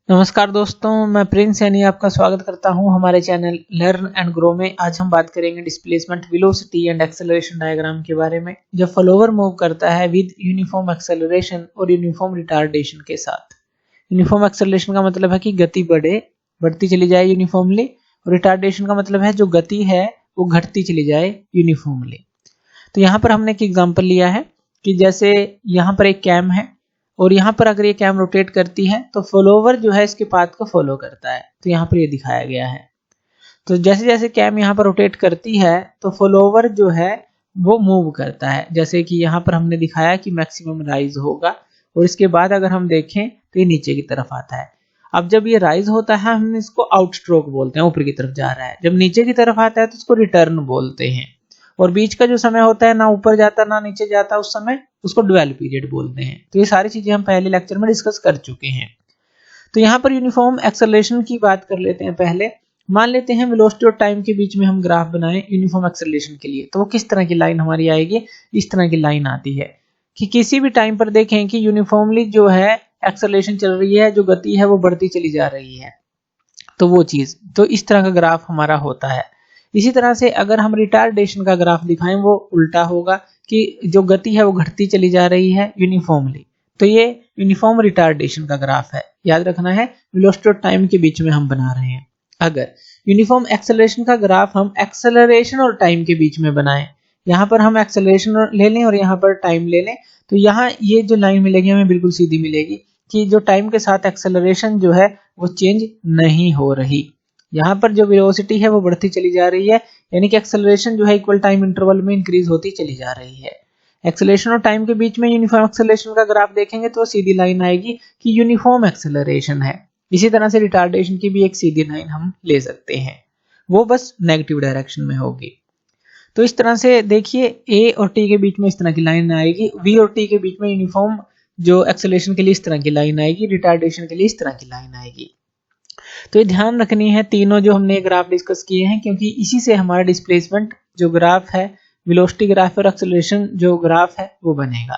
नमस्कार दोस्तों, मैं प्रिंस यानी आपका स्वागत करता हूं हमारे चैनल लर्न एंड ग्रो में। आज हम बात करेंगे displacement velocity and acceleration diagram के बारे में। जब फॉलोवर मूव करता है विद यूनिफॉर्म एक्सेलरेशन और यूनिफॉर्म रिटार्डेशन के साथ। यूनिफॉर्म एक्सेलरेशन का मतलब है कि गति बढ़ती चली जाए यूनिफॉर्मली, और रिटार्डेशन का मतलब है जो गति है वो घटती चली जाए यूनिफॉर्मली। तो यहाँ पर हमने एक एग्जाम्पल लिया है कि जैसे यहाँ पर एक कैम है और यहाँ पर अगर ये कैम रोटेट करती है तो फॉलोवर जो है इसके पाथ को फॉलो करता है। तो यहाँ पर ये दिखाया गया है। तो जैसे जैसे कैम यहाँ पर रोटेट करती है तो फॉलोवर जो है वो मूव करता है। जैसे कि यहाँ पर हमने दिखाया कि मैक्सिमम राइज होगा और इसके बाद अगर हम देखें तो ये नीचे की तरफ आता है। अब जब ये राइज होता है हम इसको आउट स्ट्रोक बोलते हैं, ऊपर की तरफ जा रहा है। जब नीचे की तरफ आता है तो इसको रिटर्न बोलते हैं। और बीच का जो समय होता है ना ऊपर जाता ना नीचे जाता, उस समय उसको ड्वेल पीरियड बोलते हैं। तो ये सारी चीजें हम पहले लेक्चर में डिस्कस कर चुके हैं। तो यहाँ पर यूनिफॉर्म एक्सेलरेशन की बात कर लेते हैं। पहले मान लेते हैं वेलोसिटी और टाइम के बीच में हम ग्राफ बनाएं यूनिफॉर्म एक्सेलरेशन के लिए। तो वो किस तरह की लाइन हमारी आएगी? इस तरह की लाइन आती है कि किसी भी टाइम पर देखें कि यूनिफॉर्मली जो है एक्सेलरेशन चल रही है, जो गति है वो बढ़ती चली जा रही है। तो वो चीज, तो इस तरह का ग्राफ हमारा होता है। इसी तरह से अगर हम रिटार्डेशन का ग्राफ दिखाएं वो उल्टा होगा कि जो गति है वो घटती चली जा रही है यूनिफॉर्मली। तो ये यूनिफॉर्म रिटार्डेशन का ग्राफ है। याद रखना है वेलोसिटी और टाइम के बीच में हम बना रहे हैं। अगर यूनिफॉर्म एक्सेलरेशन का ग्राफ हम एक्सेलरेशन और टाइम के बीच में बनाएं, यहाँ पर हम एक्सेलरेशन ले लें और यहाँ पर टाइम ले लें, तो यहाँ ये जो लाइन मिलेगी हमें बिल्कुल सीधी मिलेगी कि जो टाइम के साथ एक्सेलरेशन जो है वो चेंज नहीं हो रही। यहाँ पर जो वेलोसिटी है वो बढ़ती चली जा रही है, यानी कि एक्सेलरेशन जो है इक्वल टाइम इंटरवल में इंक्रीज होती चली जा रही है। एक्सेलरेशन और टाइम के बीच में यूनिफॉर्म एक्सेलरेशन का ग्राफ देखेंगे तो सीधी लाइन आएगी कि यूनिफॉर्म एक्सेलरेशन है। इसी तरह से रिटार्डेशन की भी एक सीधी लाइन हम ले सकते हैं, वो बस नेगेटिव डायरेक्शन में होगी। तो इस तरह से देखिए ए और टी के बीच में इस तरह की लाइन आएगी, वी और टी के बीच में यूनिफॉर्म जो एक्सेलरेशन के लिए इस तरह की लाइन आएगी, रिटार्डेशन के लिए इस तरह की लाइन आएगी। तो ये ध्यान रखनी है तीनों जो हमने ग्राफ डिस्कस किए हैं, क्योंकि इसी से हमारा डिस्प्लेसमेंट जो ग्राफ है, वेलोसिटी ग्राफ और एक्सेलरेशन जो ग्राफ है वो बनेगा।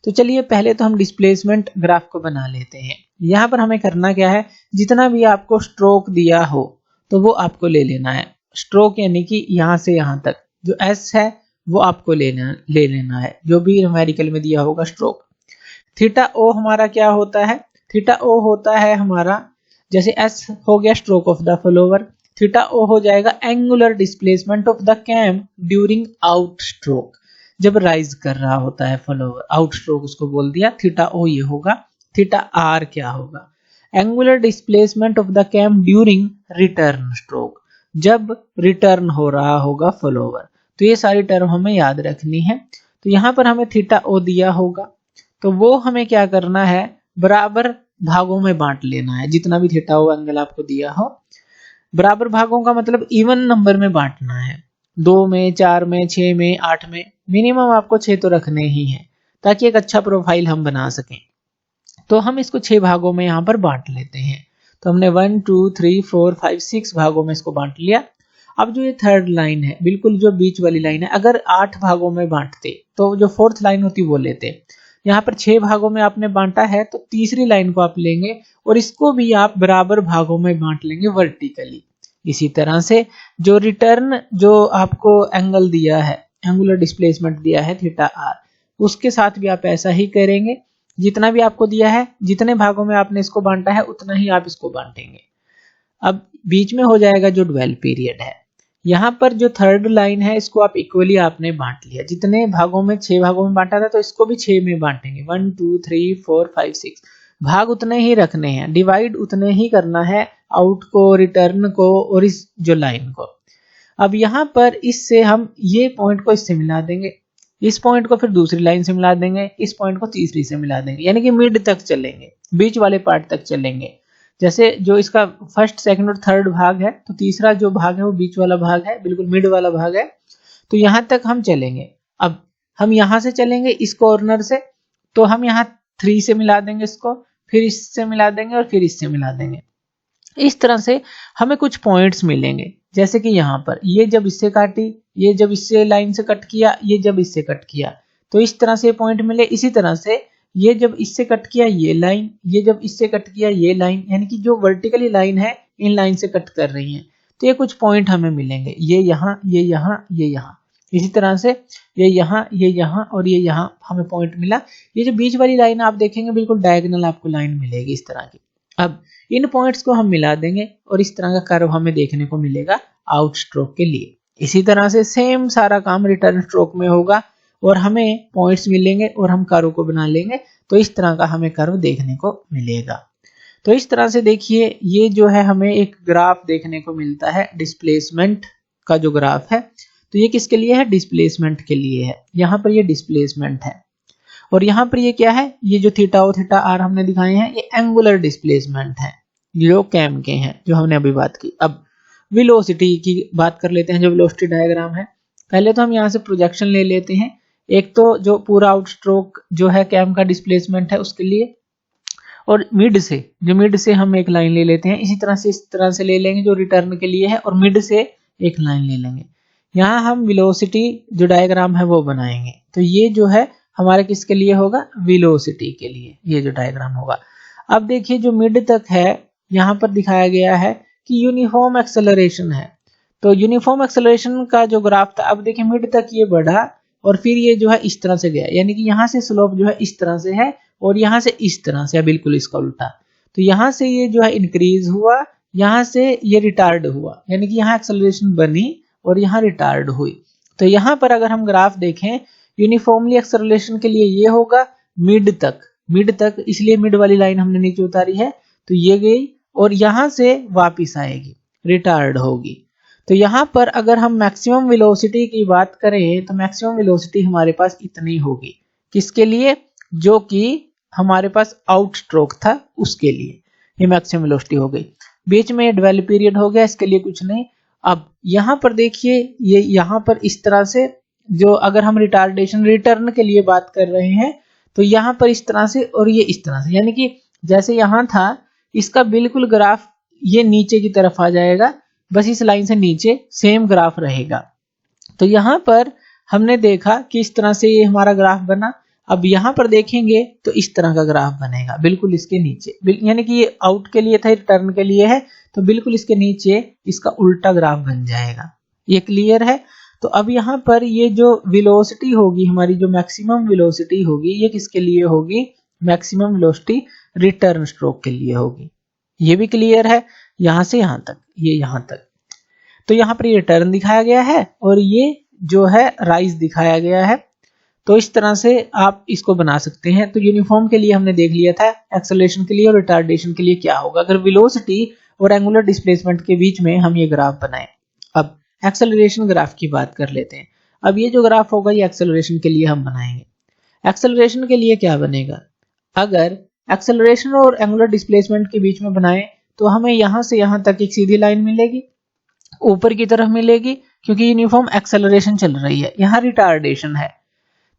तो चलिए पहले तो हम डिस्प्लेसमेंट ग्राफ को बना लेते हैं। यहाँ पर हमें करना क्या है, जितना भी आपको स्ट्रोक दिया हो तो वो आपको ले लेना है। स्ट्रोक यानी कि यहाँ से यहाँ तक जो एस है वो आपको ले लेना है, जो भी न्यूमेरिकल में दिया होगा स्ट्रोक। थीटा ओ हमारा क्या होता है? थीटा ओ होता है हमारा, जैसे एस हो गया stroke of the follower, theta O हो जाएगा angular displacement of the cam during out stroke. जब राइज कर रहा होता है फॉलोवर, आउट स्ट्रोक उसको बोल दिया, थीटा ओ ये होगा। थीटा आर क्या होगा? Angular displacement of the cam during return stroke, जब रिटर्न हो रहा होगा फॉलोवर। तो ये सारी टर्म हमें याद रखनी है। तो यहाँ पर हमें थीटा ओ दिया होगा, तो वो हमें क्या करना है, बराबर भागों में बांट लेना है। जितना भी थीटा ओ एंगल आपको दिया हो, बराबर भागों का मतलब इवन नंबर में बांटना है। 2 में, 4 में, 6 में, 8 में, मिनिमम आपको 6 तो रखने ही हैं ताकि एक अच्छा प्रोफाइल हम बना सकें। तो हम इसको 6 भागों में यहाँ पर बांट लेते हैं। तो हमने 1 2 3 4 5 6 भागों में इसको बांट लिया। अब जो ये थर्ड लाइन है, बिल्कुल जो बीच वाली लाइन है, अगर 8 भागों में बांटते तो जो फोर्थ लाइन होती वो लेते। यहाँ पर 6 भागों में आपने बांटा है तो तीसरी लाइन को आप लेंगे और इसको भी आप बराबर भागों में बांट लेंगे वर्टिकली। इसी तरह से जो रिटर्न जो आपको एंगल दिया है, एंगुलर डिस्प्लेसमेंट दिया है थीटा आर, उसके साथ भी आप ऐसा ही करेंगे। जितना भी आपको दिया है, जितने भागों में आपने इसको बांटा है उतना ही आप इसको बांटेंगे। अब बीच में हो जाएगा जो ड्वेल पीरियड है। यहाँ पर जो थर्ड लाइन है इसको आप इक्वली आपने बांट लिया। जितने भागों में 6 भागों में बांटा था तो इसको भी 6 में बांटेंगे। 1 2 3 4 5 6 भाग उतने ही रखने हैं, डिवाइड उतने ही करना है, आउट को, रिटर्न को और इस जो लाइन को। अब यहाँ पर इससे हम ये पॉइंट को इससे मिला देंगे, इस पॉइंट को फिर दूसरी लाइन से मिला देंगे, इस पॉइंट को तीसरी से मिला देंगे, यानी कि मिड तक चलेंगे, बीच वाले पार्ट तक चलेंगे। जैसे जो इसका फर्स्ट, सेकंड और थर्ड भाग है, तो तीसरा जो भाग है वो बीच वाला भाग है, बिल्कुल मिड वाला भाग है। तो यहाँ तक हम चलेंगे। अब हम यहाँ से चलेंगे इस कॉर्नर से, तो हम यहाँ 3 से मिला देंगे इसको, फिर इससे मिला देंगे और फिर इससे मिला देंगे। इस तरह से हमें कुछ पॉइंट्स मिलेंगे। जैसे कि यहाँ पर ये जब इससे काटी, ये जब इससे लाइन से कट किया, ये जब इससे कट किया, तो इस तरह से पॉइंट मिले। इसी तरह से ये जब इससे कट किया ये लाइन, ये जब इससे कट किया ये लाइन, यानी कि जो वर्टिकली लाइन है इन लाइन से कट कर रही है। तो ये कुछ पॉइंट हमें मिलेंगे, ये यहाँ, ये यहाँ, ये यहाँ, इसी तरह से ये यहाँ, ये यहाँ और ये यहाँ हमें पॉइंट मिला। ये जो बीच वाली लाइन आप देखेंगे बिल्कुल डायगोनल आपको लाइन मिलेगी इस तरह की। अब इन पॉइंट्स को हम मिला देंगे और इस तरह का कर्व हमें देखने को मिलेगा आउट स्ट्रोक के लिए। इसी तरह से सेम सारा काम रिटर्न स्ट्रोक में होगा और हमें पॉइंट्स मिलेंगे और हम कर्व को बना लेंगे, तो इस तरह का हमें कर्व देखने को मिलेगा। तो इस तरह से देखिए ये जो है हमें एक ग्राफ देखने को मिलता है डिस्प्लेसमेंट का जो ग्राफ है। तो ये किसके लिए है? डिस्प्लेसमेंट के लिए है। यहाँ पर ये डिस्प्लेसमेंट है और यहाँ पर ये क्या है? ये जो थीटा ओ थीटा आर हमने दिखाए हैं ये एंगुलर डिस्प्लेसमेंट है जो कैम के हैं, जो हमने अभी बात की। अब वेलोसिटी की बात कर लेते हैं, जो वेलोसिटी डायग्राम है। पहले तो हम यहाँ से प्रोजेक्शन ले लेते हैं। एक तो जो पूरा आउट स्ट्रोक जो है कैम का डिस्प्लेसमेंट है उसके लिए, और मिड से हम एक लाइन ले लेते हैं। इसी तरह से इस तरह से ले लेंगे जो रिटर्न के लिए है, और मिड से एक लाइन ले लेंगे। यहाँ हम वेलोसिटी जो डायग्राम है वो बनाएंगे। तो ये जो है हमारे किसके लिए होगा? वेलोसिटी के लिए ये जो डायग्राम होगा। अब देखिए जो मिड तक है यहाँ पर दिखाया गया है कि यूनिफॉर्म एक्सेलरेशन है। तो यूनिफॉर्म एक्सेलरेशन का जो ग्राफ था, अब देखिए मिड तक ये बढ़ा और फिर ये जो है इस तरह से गया, यानी कि यहाँ से स्लोप जो है इस तरह से है और यहाँ से इस तरह से है, बिल्कुल इसका उल्टा। तो यहाँ से ये जो है इंक्रीज हुआ, यहाँ से ये रिटार्ड हुआ, यानी कि यहाँ एक्सेलरेशन बनी और यहाँ रिटार्ड हुई। तो यहाँ पर अगर हम ग्राफ देखें यूनिफॉर्मली एक्सेलरेशन के लिए ये होगा मिड तक, इसलिए मिड वाली लाइन हमने नीचे उतारी है। तो ये गई और यहाँ से वापिस आएगी, रिटार्ड होगी। तो यहाँ पर अगर हम मैक्सिमम वेलोसिटी की बात करें तो मैक्सिमम वेलोसिटी हमारे पास इतनी होगी। किसके लिए? जो कि हमारे पास आउट स्ट्रोक था उसके लिए ये मैक्सिमम वेलोसिटी हो गई। बीच में ड्वेल पीरियड हो गया, इसके लिए कुछ नहीं। अब यहाँ पर देखिए ये यहाँ पर इस तरह से, जो अगर हम रिटर्न के लिए बात कर रहे हैं तो यहाँ पर इस तरह से और ये इस तरह से, यानी कि जैसे यहाँ था इसका बिल्कुल ग्राफ ये नीचे की तरफ आ जाएगा, बस इस लाइन से नीचे सेम ग्राफ रहेगा। तो यहाँ पर हमने देखा कि इस तरह से ये हमारा ग्राफ बना। अब यहाँ पर देखेंगे तो इस तरह का ग्राफ बनेगा बिल्कुल इसके नीचे, यानी कि ये आउट के लिए था, रिटर्न के लिए है, तो बिल्कुल इसके नीचे इसका उल्टा ग्राफ बन जाएगा। ये क्लियर है? तो अब यहाँ पर ये जो वेलोसिटी होगी हमारी, जो मैक्सिमम वेलोसिटी होगी, ये किसके लिए होगी? मैक्सिमम वेलोसिटी रिटर्न स्ट्रोक के लिए होगी। ये भी क्लियर है? यहाँ से यहाँ तक, ये यहाँ तक। तो यहाँ पर ये टर्न दिखाया गया है और ये जो है राइज दिखाया गया है। तो इस तरह से आप इसको बना सकते हैं। तो यूनिफॉर्म के लिए हमने देख लिया था, एक्सेलरेशन के लिए और रिटार्डेशन के लिए क्या होगा अगर वेलोसिटी और एंगुलर डिस्प्लेसमेंट के बीच में हम ये ग्राफ बनाएं। अब एक्सेलरेशन ग्राफ की बात कर लेते हैं। अब ये जो ग्राफ होगा ये एक्सेलरेशन के लिए हम बनाएंगे। एक्सेलरेशन के लिए क्या बनेगा? अगर एक्सेलरेशन और एंगुलर डिस्प्लेसमेंट के बीच में बनाएं तो हमें यहाँ से यहाँ तक एक सीधी लाइन मिलेगी, ऊपर की तरफ मिलेगी, क्योंकि यूनिफॉर्म एक्सेलरेशन चल रही है। यहाँ रिटार्डेशन है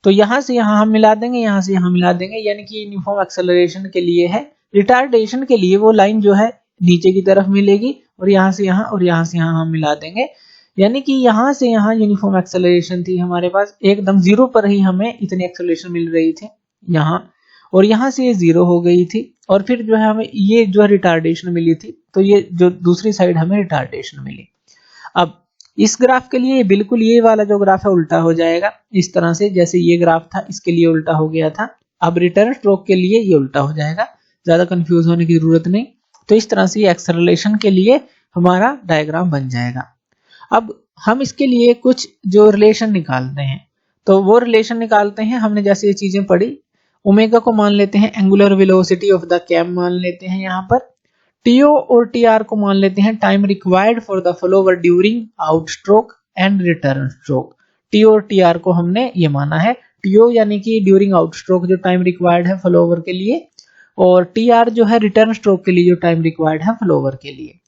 तो यहाँ से यहाँ हम मिला देंगे, यहाँ से यहाँ मिला देंगे, यानी कि यूनिफॉर्म एक्सेलरेशन के लिए है। रिटार्डेशन के लिए वो लाइन जो है नीचे की तरफ मिलेगी और यहाँ से यहाँ और यहाँ से यहाँ हम मिला देंगे, यानी कि यहाँ से यहाँ यूनिफॉर्म एक्सेलरेशन थी हमारे पास, एकदम जीरो पर ही हमें इतनी एक्सेलरेशन मिल रही थी यहाँ, और यहाँ से ये जीरो हो गई थी और फिर जो है हमें ये जो है रिटार्डेशन मिली थी, तो ये जो दूसरी साइड हमें रिटार्डेशन मिली। अब इस ग्राफ के लिए बिल्कुल ये वाला जो ग्राफ है उल्टा हो जाएगा, इस तरह से जैसे ये ग्राफ था इसके लिए उल्टा हो गया था। अब रिटर्न स्ट्रोक के लिए ये उल्टा हो जाएगा, ज्यादा कंफ्यूज होने की जरूरत नहीं। तो इस तरह से एक्सेलरेशन के लिए हमारा डायग्राम बन जाएगा। अब हम इसके लिए कुछ जो रिलेशन निकालते हैं, तो वो रिलेशन निकालते हैं। हमने जैसे ये चीजें पढ़ी, ओमेगा को मान लेते हैं angular velocity of the cam मान लेते हैं, यहाँ पर टीओ और टीआर को मान लेते हैं time required for the follower during out stroke and return stroke. TO और टीआर को हमने ये माना है, टीओ यानी कि ड्यूरिंग आउट स्ट्रोक जो टाइम रिक्वायर्ड है फॉलोवर के लिए, और टीआर जो है रिटर्न स्ट्रोक के लिए जो टाइम रिक्वायर्ड है फॉलोवर के लिए।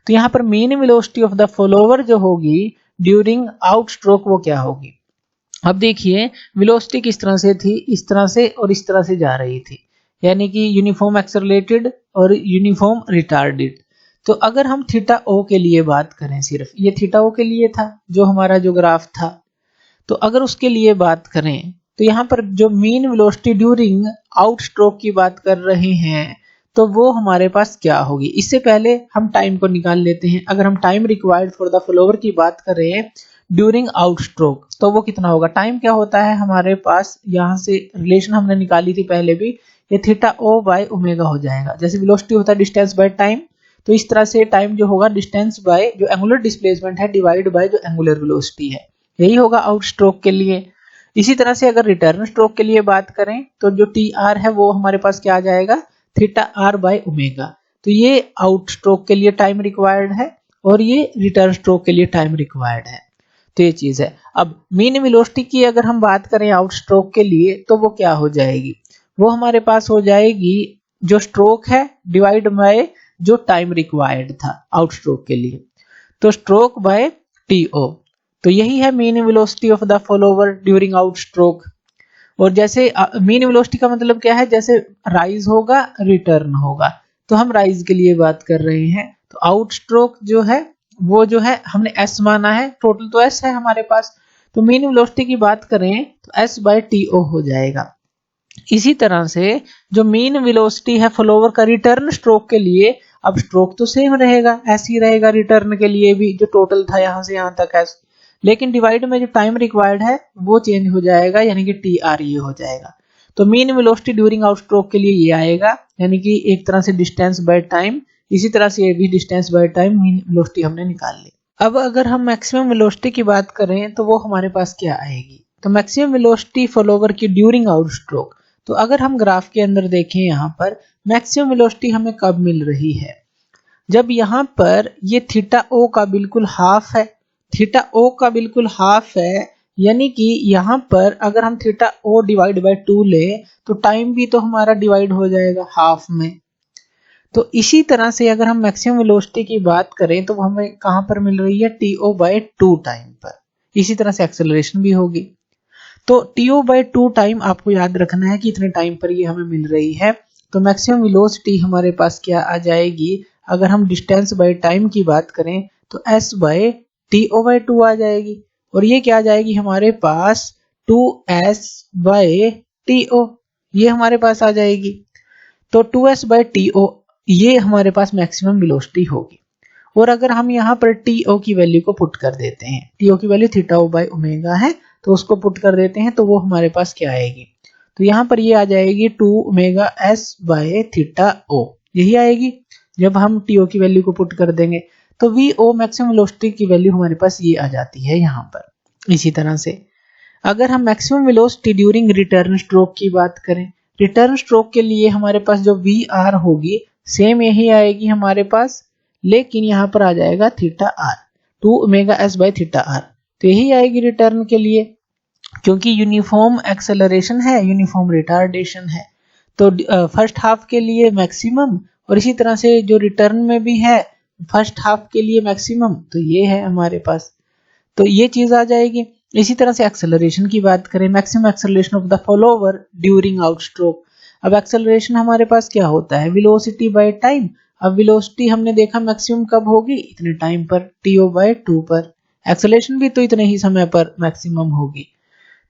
तो यहाँ पर mean velocity of the follower जो होगी ड्यूरिंग आउट स्ट्रोक वो क्या होगी? अब देखिए वेलोसिटी किस तरह से थी, इस तरह से और इस तरह से जा रही थी, यानी कि यूनिफॉर्म एक्सेलरेटेड और यूनिफॉर्म रिटार्डेड। तो अगर हम थीटा ओ के लिए बात करें, सिर्फ ये थीटा ओ के लिए था जो हमारा जो ग्राफ था, तो अगर उसके लिए बात करें तो यहाँ पर जो mean velocity during out stroke की बात कर रहे हैं तो वो हमारे पास क्या होगी। इससे पहले हम टाइम को निकाल लेते हैं। अगर हम time required for the flower की बात करें ड्यूरिंग आउट स्ट्रोक तो वो कितना होगा। टाइम क्या होता है हमारे पास, यहाँ से रिलेशन हमने निकाली थी पहले भी, ये थीटा ओ बाय ओमेगा हो जाएगा। जैसे वेलोसिटी होता है डिस्टेंस बाय टाइम, तो इस तरह से टाइम जो होगा डिस्टेंस बाय जो एंगुलर डिस्प्लेसमेंट है डिवाइड बाय जो एंगुलर वेलोसिटी है, यही होगा आउट स्ट्रोक के लिए। इसी तरह से अगर रिटर्न स्ट्रोक के लिए बात करें तो जो टी आर है वो हमारे पास क्या आ जाएगा, थीटा आर बाय ओमेगा। तो ये आउट स्ट्रोक के लिए टाइम रिक्वायर्ड है और ये रिटर्न स्ट्रोक के लिए टाइम रिक्वायर्ड है। तो ये चीज है। अब मीन वेलोसिटी की अगर हम बात करें आउट स्ट्रोक के लिए तो वो क्या हो जाएगी, वो हमारे पास हो जाएगी जो स्ट्रोक है डिवाइड बाय जो टाइम रिक्वायर्ड था आउट स्ट्रोक के लिए, तो स्ट्रोक बाय टीओ। तो यही है mean velocity of the follower during out stroke. और जैसे मीन वेलोसिटी का मतलब क्या है, जैसे राइज होगा रिटर्न होगा, तो हम राइज के लिए बात कर रहे हैं। तो आउट स्ट्रोक जो है वो जो है हमने एस माना है, टोटल तो एस है हमारे पास, तो मीन वेलोसिटी की बात करें तो एस बाय टी ओ हो जाएगा। इसी तरह से जो मीन वेलोसिटी है फॉलोवर का रिटर्न स्ट्रोक के लिए, अब स्ट्रोक तो सेम रहेगा, ऐसे ही रहेगा रिटर्न के लिए भी, जो टोटल था यहाँ से यहाँ तक एस, लेकिन डिवाइड में जो टाइम रिक्वायर्ड है वो चेंज हो जाएगा, यानी कि टी आर ये हो जाएगा। तो mean velocity during out stroke के लिए ये आएगा, यानी कि एक तरह से डिस्टेंस बाय टाइम, इसी तरह से ये भी distance by time mean velocity हमने निकाल ली। अब अगर हम मैक्सिमम वेलोसिटी की बात करें तो वो हमारे पास क्या आएगी, तो मैक्सिमम वेलोसिटी फॉलोवर की ड्यूरिंग आउट स्ट्रोक। तो अगर हम ग्राफ के अंदर देखें यहाँ पर मैक्सिमम वेलोसिटी हमें कब मिल रही है, जब यहाँ पर ये थीटा ओ का बिल्कुल हाफ है, थीटा ओ का बिल्कुल हाफ है, यानी कि यहाँ पर अगर हम थीटा ओ डिवाइड बाय 2 ले तो टाइम भी तो हमारा डिवाइड हो जाएगा हाफ में। तो इसी तरह से अगर हम मैक्सिमम वेलोसिटी की बात करें तो हमें कहां पर मिल रही है, टी ओ बाय 2 टाइम पर। इसी तरह से एक्सेलरेशन भी होगी। तो टी ओ बाय 2 टाइम आपको याद रखना है कि इतने टाइम पर ये हमें मिल रही है। तो मैक्सिमम वेलोसिटी हमारे पास क्या आ जाएगी, अगर हम डिस्टेंस बाय टाइम की बात करें तो S by T O by 2 आ जाएगी, और ये क्या आ जाएगी हमारे पास 2s बाय टी ओ, ये हमारे पास आ जाएगी। तो 2s बाय टी ओ ये हमारे पास मैक्सिमम वेलोसिटी होगी। और अगर हम यहाँ पर टीओ की वैल्यू को पुट कर देते हैं, टीओ की value theta O by omega है, तो उसको पुट कर देते हैं तो वो हमारे पास क्या आएगी, तो यहाँ पर ये आ जाएगी 2 ओमेगा एस बाय थीटा ओ, यही आएगी जब हम टीओ की वैल्यू को पुट कर देंगे। तो वी ओ मैक्सिमम वेलोसिटी की वैल्यू हमारे पास ये आ जाती है यहाँ पर। इसी तरह से अगर हम maximum velocity during return stroke की बात करें, रिटर्न स्ट्रोक के लिए हमारे पास जो वी आर होगी सेम यही आएगी हमारे पास, लेकिन यहाँ पर आ जाएगा theta R, 2 omega S by theta R, तो यही आएगी रिटर्न के लिए, क्योंकि यूनिफॉर्म एक्सेलरेशन है यूनिफॉर्म रिटार्डेशन है। तो फर्स्ट हाफ के लिए मैक्सिमम, और इसी तरह से जो रिटर्न में भी है फर्स्ट हाफ के लिए मैक्सिमम, तो ये है हमारे पास, तो ये चीज आ जाएगी। इसी तरह से एक्सेलरेशन की बात करें, maximum acceleration of the follower during out stroke. अब एक्सेलरेशन हमारे पास क्या होता है, वेलोसिटी बाय टाइम। अब वेलोसिटी हमने देखा मैक्सिमम कब होगी, इतने टाइम पर, टीओ बाय 2 पर। एक्सेलरेशन भी तो इतने ही समय पर मैक्सिमम होगी।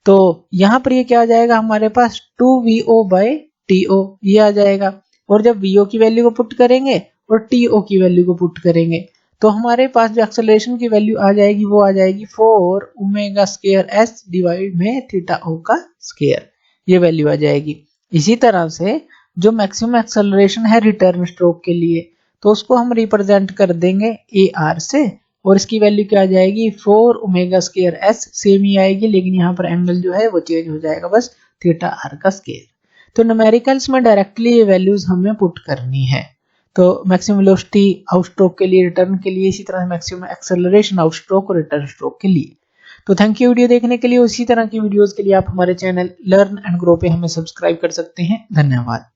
तो यहाँ पर ये क्या आ जाएगा हमारे पास 2vo बाय टीओ, ये आ जाएगा। और जब vo की वैल्यू को पुट करेंगे और टीओ की वैल्यू को पुट करेंगे तो हमारे पास जो एक्सेलरेशन की वैल्यू आ जाएगी वो आ जाएगी 4 ओमेगा स्क्वायर एस डिवाइड में थीटा ओ का स्क्वायर, ये वैल्यू आ जाएगी। इसी तरह से जो मैक्सिमम एक्सेलरेशन है रिटर्न स्ट्रोक के लिए, तो उसको हम रिप्रेजेंट कर देंगे ए आर से, और इसकी वैल्यू क्या आ जाएगी 4 ओमेगा स्क्वायर एस, सेम ही आएगी, लेकिन यहाँ पर एंगल जो है वो चेंज हो जाएगा बस थीटा आर का स्क्वायर। तो न्यूमेरिकल्स में डायरेक्टली ये वैल्यूज हमें पुट करनी है। तो मैक्सिमम वेलोसिटी आउट स्ट्रोक के लिए, रिटर्न के लिए, इसी तरह मैक्सिमम एक्सेलरेशन आउट स्ट्रोक और रिटर्न स्ट्रोक के लिए। तो थैंक यू वीडियो देखने के लिए। उसी तरह की वीडियोस के लिए आप हमारे चैनल लर्न एंड ग्रो पे हमें सब्सक्राइब कर सकते हैं। धन्यवाद।